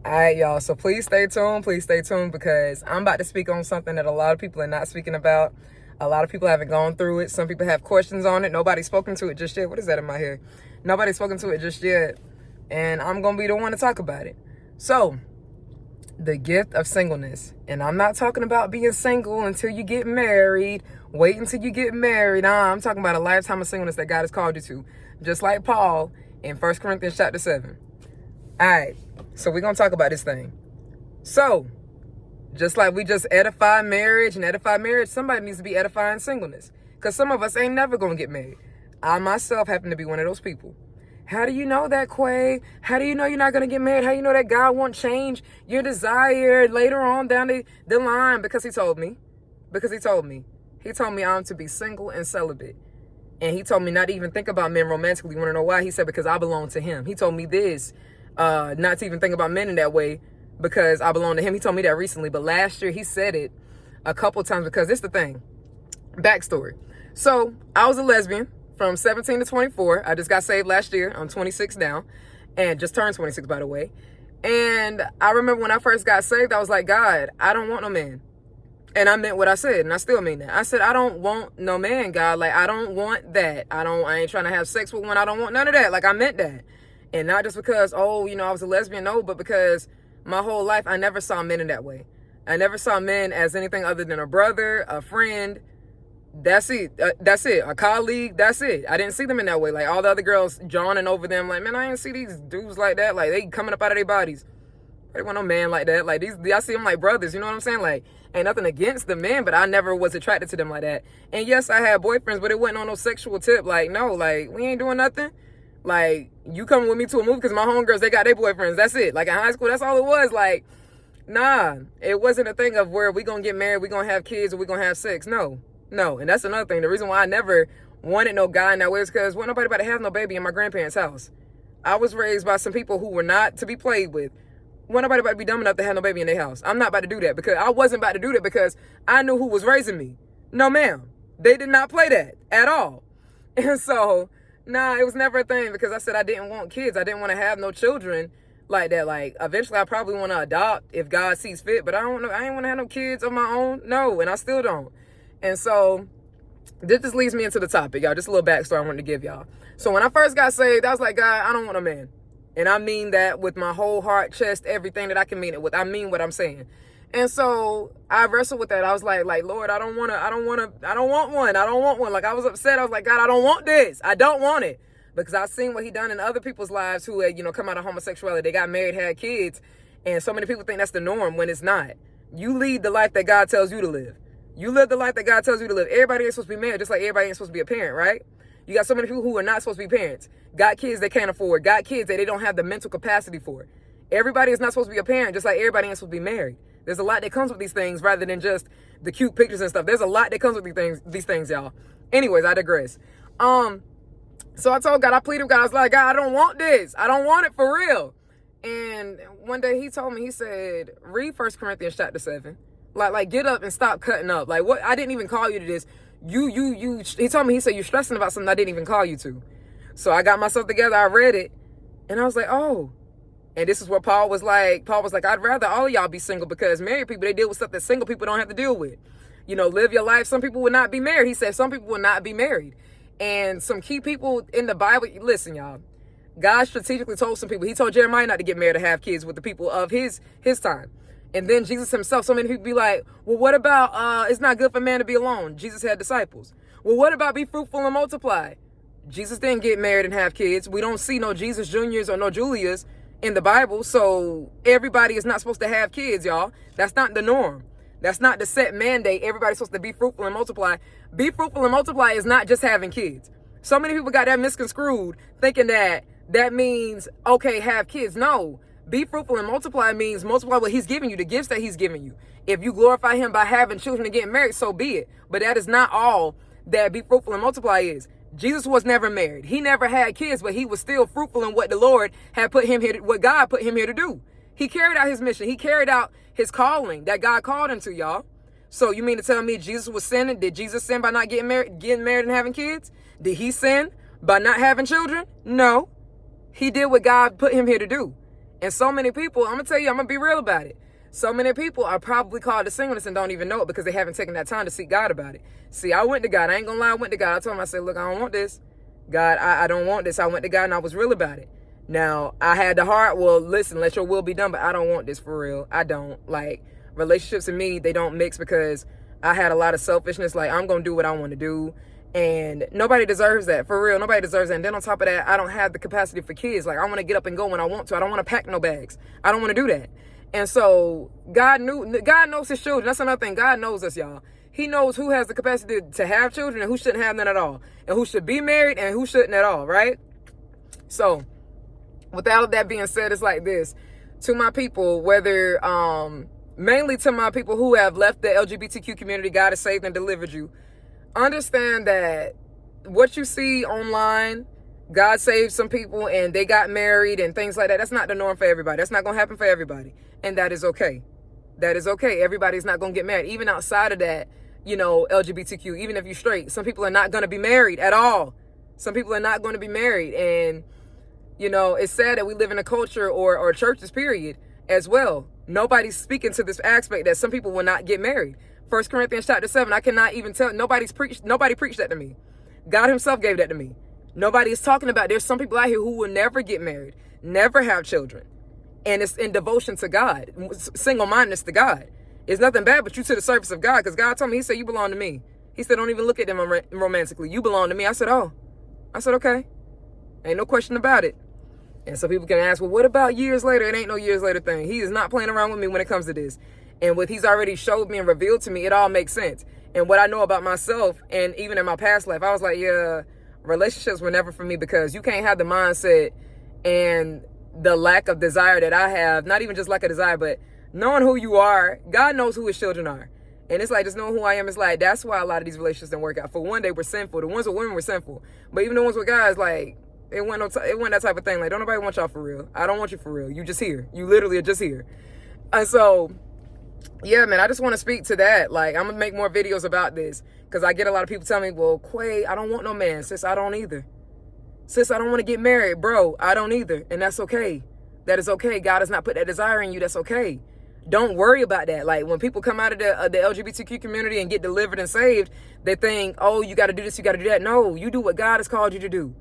All right, y'all. So please stay tuned. Please stay tuned because I'm about to speak on something that a lot of people are not speaking about. A lot of people haven't gone through it. Some people have questions on it. Nobody's spoken to it just yet. What is that in my hair? Nobody's spoken to it just yet. And I'm going to be the one to talk about it. So, the gift of singleness. And I'm not talking about being single until you get married. Wait until you get married. Nah, I'm talking about a lifetime of singleness that God has called you to. Just like Paul in 1 Corinthians chapter 7. All right. So we're going to talk about this thing. So, just like we just edify marriage, somebody needs to be edifying singleness. Because some of us ain't never going to get married. I myself happen to be one of those people. How do you know that, Quay? How do you know you're not going to get married? How do you know that God won't change your desire later on down the line? Because he told me. He told me I'm to be single and celibate. And he told me not to even think about men romantically. You want to know why? He said, because I belong to him. He told me this. Not to even think about men in that way because I belong to him. He told me that recently, but last year he said it a couple times because it's the thing. Backstory. So I was a lesbian from 17 to 24. I just got saved last year. I'm 26 now and just turned 26, by the way. And I remember when I first got saved, I was like, God, I don't want no man. And I meant what I said, and I still mean that. I said, I don't want no man, God. Like, I don't want that. I ain't trying to have sex with one. I don't want none of that. Like, I meant that. And not just because, I was a lesbian, no, but because my whole life, I never saw men in that way. I never saw men as anything other than a brother, a friend. That's it. A colleague. That's it. I didn't see them in that way. Like all the other girls jawing over them. Like, man, I didn't see these dudes like that. Like they coming up out of their bodies. I didn't want no man like that. Like I see them like brothers. You know what I'm saying? Like ain't nothing against the men, but I never was attracted to them like that. And yes, I had boyfriends, but it wasn't on no sexual tip. Like, no, like we ain't doing nothing. Like, you coming with me to a movie because my homegirls, they got their boyfriends. That's it. Like, in high school, that's all it was. Like, nah, it wasn't a thing of where we going to get married, we going to have kids, or we going to have sex. No. And that's another thing. The reason why I never wanted no guy in that way is because wasn't nobody about to have no baby in my grandparents' house. I was raised by some people who were not to be played with. Wasn't nobody about to be dumb enough to have no baby in their house. I'm not about to do that because I wasn't about to do that because I knew who was raising me. No, ma'am. They did not play that at all. And so... nah, it was never a thing because I said I didn't want kids. I didn't want to have no children like that. Like, eventually I probably want to adopt if God sees fit, but I don't know. I ain't want to have no kids of my own. No, and I still don't. And so this just leads me into the topic, y'all. Just a little backstory I wanted to give y'all. So when I first got saved, I was like, God, I don't want a man. And I mean that with my whole heart, chest, everything that I can mean it with. I mean what I'm saying. And so I wrestled with that. I was like, Lord, I don't want one. Like I was upset. I was like, God, I don't want this. I don't want it. Because I've seen what he done in other people's lives who had, come out of homosexuality. They got married, had kids. And so many people think that's the norm when it's not. You lead the life that God tells you to live. You live the life that God tells you to live. Everybody ain't supposed to be married, just like everybody ain't supposed to be a parent, right? You got so many people who are not supposed to be parents. Got kids they can't afford. Got kids that they don't have the mental capacity for. Everybody is not supposed to be a parent, just like everybody ain't supposed to be married. There's a lot that comes with these things rather than just the cute pictures and stuff. There's a lot that comes with these things, y'all. Anyways, I digress. So I told God, I pleaded with God. I was like, God, I don't want this. I don't want it for real. And one day he told me, he said, read 1 Corinthians chapter 7. Like get up and stop cutting up. Like what? I didn't even call you to this. He told me, he said, you're stressing about something I didn't even call you to. So I got myself together. I read it and I was like, oh. And this is what Paul was like, I'd rather all of y'all be single because married people, they deal with stuff that single people don't have to deal with. Live your life. Some people will not be married. He said some people will not be married. And some key people in the Bible, listen, y'all, God strategically told some people, he told Jeremiah not to get married or have kids with the people of his time. And then Jesus himself, so many people be like, well, what about, it's not good for man to be alone. Jesus had disciples. Well, what about be fruitful and multiply? Jesus didn't get married and have kids. We don't see no Jesus Juniors or no Julias in the Bible. So everybody is not supposed to have kids, y'all. That's not the norm. That's not the set mandate. Everybody's supposed to be fruitful and multiply. Be fruitful and multiply is not just having kids. So many people got that misconstrued thinking that means, okay, have kids. No, be fruitful and multiply means multiply what he's giving you, the gifts that he's giving you. If you glorify him by having children and getting married, so be it. But that is not all that be fruitful and multiply is. Jesus was never married. He never had kids, but he was still fruitful in what the Lord had put him here, what God put him here to do. He carried out his mission. He carried out his calling that God called him to, y'all. So you mean to tell me Jesus was sinning? Did Jesus sin by not getting married and having kids? Did he sin by not having children? No. He did what God put him here to do. And so many people, I'm going to tell you, I'm going to be real about it. So many people are probably called to singleness and don't even know it because they haven't taken that time to seek God about it. See, I went to God. I ain't going to lie, I went to God. I told him, I said, look, I don't want this. God, I don't want this. I went to God and I was real about it. Now, I had the heart, well, listen, let your will be done, but I don't want this for real. I don't. Like, relationships and me, they don't mix because I had a lot of selfishness. Like, I'm going to do what I want to do. And nobody deserves that. For real, nobody deserves that. And then on top of that, I don't have the capacity for kids. Like, I want to get up and go when I want to. I don't want to pack no bags. I don't want to do that. And so, God knows his children. That's another thing. God knows us, y'all. He knows who has the capacity to have children and who shouldn't have none at all. And who should be married and who shouldn't at all, right? So, with all of that being said, it's like this. To my people, whether, mainly to my people who have left the LGBTQ community, God has saved and delivered you. Understand that what you see online, God saved some people and they got married and things like that. That's not the norm for everybody. That's not going to happen for everybody. And that is okay. That is okay. Everybody's not going to get married. Even outside of that, you know, LGBTQ, even if you're straight, some people are not going to be married at all. Some people are not going to be married. And, you know, it's sad that we live in a culture or churches, period, as well. Nobody's speaking to this aspect that some people will not get married. 1 Corinthians chapter 7, I cannot even tell. Nobody preached that to me. God himself gave that to me. Nobody is talking about, there's some people out here who will never get married, never have children. And it's in devotion to God, single-mindedness to God. It's nothing bad but you to the service of God, because God told me, he said, you belong to me. He said, don't even look at them romantically. You belong to me. I said, oh. I said, okay. Ain't no question about it. And so people can ask, well, what about years later? It ain't no years later thing. He is not playing around with me when it comes to this. And what he's already showed me and revealed to me, it all makes sense. And what I know about myself, and even in my past life, I was like, yeah, relationships were never for me, because you can't have the mindset and the lack of desire that I have, not even just lack of desire, but knowing who you are. God knows who his children are. And it's like, just knowing who I am, it's like, that's why a lot of these relationships didn't work out. For one, they were sinful. The ones with women were sinful. But even the ones with guys, like, it wasn't that type of thing. Like, don't nobody want y'all for real. I don't want you for real. You just here. You literally are just here. And so, yeah, man, I just want to speak to that. Like, I'm going to make more videos about this, because I get a lot of people telling me, well, Quay, I don't want no man. Sis, I don't either. Sis, I don't want to get married. Bro, I don't either. And that's okay. That is okay. God has not put that desire in you. That's okay. Don't worry about that. Like, when people come out of the LGBTQ community and get delivered and saved, they think, oh, you got to do this, you got to do that. No, you do what God has called you to do.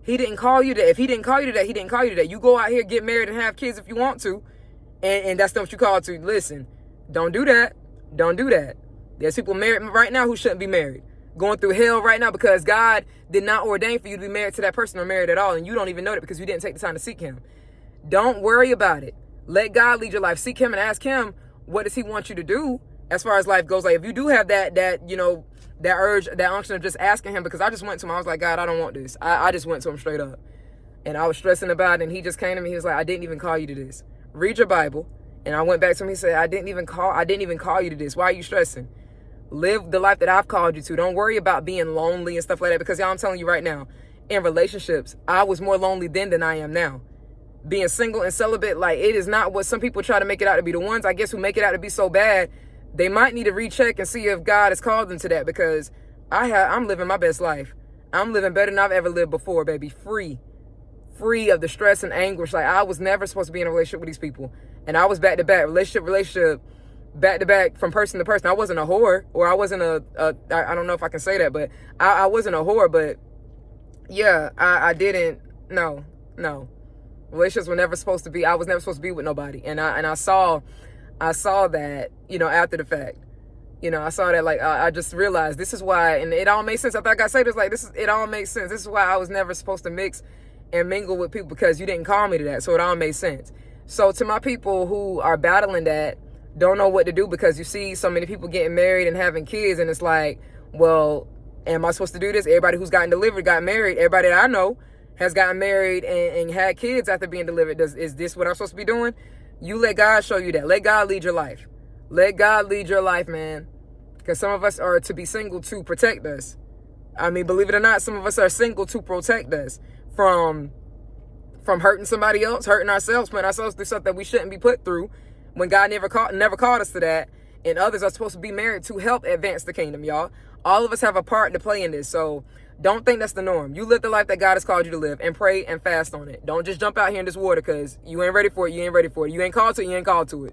He didn't call you to that. If he didn't call you to that, he didn't call you to that. You go out here, get married, and have kids if you want to. And that's not what you called to. Listen, don't do that. Don't do that. There's people married right now who shouldn't be married, going through hell right now because God did not ordain for you to be married to that person or married at all. And you don't even know that because you didn't take the time to seek him. Don't worry about it. Let God lead your life. Seek him and ask him, what does he want you to do as far as life goes? Like, if you do have that, you know, that urge, that unction of just asking him, because I just went to him. I was like, God, I don't want this. I just went to him straight up. And I was stressing about it. And he just came to me. He was like, I didn't even call you to this. Read your Bible. And I went back to him. He said, I didn't even call you to this. Why are you stressing? Live the life that I've called you to. Don't worry about being lonely and stuff like that. Because y'all, I'm telling you right now, in relationships, I was more lonely then than I am now. Being single and celibate, like, it is not what some people try to make it out to be. The ones, I guess, who make it out to be so bad, they might need to recheck and see if God has called them to that, because I'm living my best life. I'm living better than I've ever lived before, baby. Free of the stress and anguish. Like, I was never supposed to be in a relationship with these people. And I was back to back, relationship, back to back, from person to person. I wasn't a whore, or I wasn't I don't know if I can say that, but I wasn't a whore, but yeah, I didn't, no. Relationships were never supposed to be, I was never supposed to be with nobody. And I saw that, you know, after the fact. You know, I saw that, like, I just realized this is why, and it all makes sense. After I got saved, it's like, it all makes sense. This is why I was never supposed to mix and mingle with people, because you didn't call me to that. So it all made sense. So to my people who are battling that, don't know what to do, because you see so many people getting married and having kids, and it's like, well, am I supposed to do this? Everybody who's gotten delivered got married. Everybody that I know has gotten married and had kids after being delivered. Is this what I'm supposed to be doing? You let God show you that. Let God lead your life. Let God lead your life, man. Because some of us are to be single to protect us. I mean, believe it or not, some of us are single to protect us from hurting somebody else, hurting ourselves, putting ourselves through something we shouldn't be put through, when God never called us to that. And others are supposed to be married to help advance the kingdom, y'all. All of us have a part to play in this. So Don't think that's the norm. You live the life that God has called you to live and pray and fast on it. Don't just jump out here in this water because you ain't ready for it. You ain't ready for it. You ain't called to it. You ain't called to it.